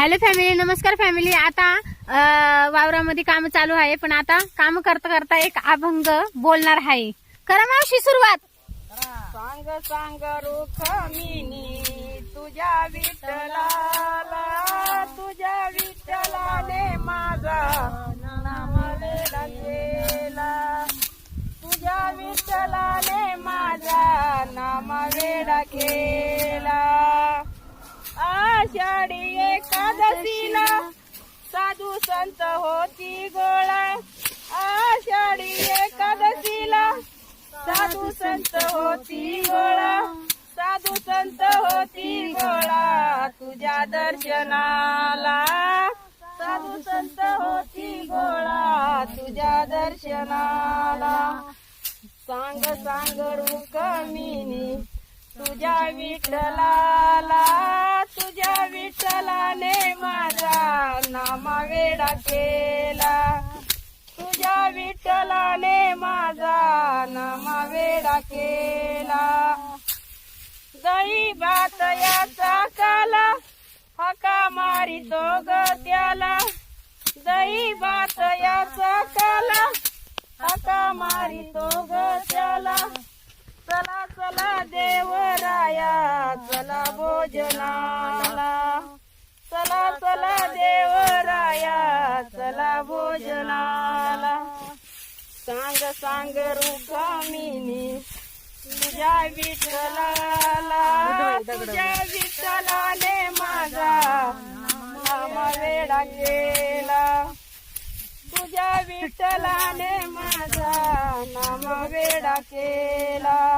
Hello family, नमस्कार family. आता वावरामध्ये काम चालू आहे, पण आता काम करता करता एक अभंग बोलणार आहे। करा मावशी सुरुवात। सांग सांग रुक्मिणी तुझ्या विठ्ठलाला, तुझ्या विठ्ठलाने माझा नाम वेडा केला, तुझ्या विठ्ठलाने माझा नाम वेडा केला। आषाढी एकादशीला साधू संत होती गोळा, आषाढी एकादशीला साधू संत होती गोळा, साधू संत होती गोळा तुझ्या दर्शनाला, साधू संत होती गोळा तुझ्या दर्शनाला। सांग सांग रुक्मिणी तुझ्या विठ्ठलाला, तुझ्या विठ्ठलाने माझा नाम वेडा केला, तुझ्या विठ्ठलाने माझा नाम वेडा केला। दही भात याचा काला हका मारितो ग त्याला, दही भात याचा काला हका मारितो ग त्याला। चला चला देवराया चला भोजनाला, चला चला देवराया चला भोजनाला। सांग सांग रुक्मिणी तुझ्या विठ्ठलाला, तुझ्या विठ्ठलाने माझा नाम वेडा केला, तुझ्या विठ्ठलाने माझा नाम वेडा केला।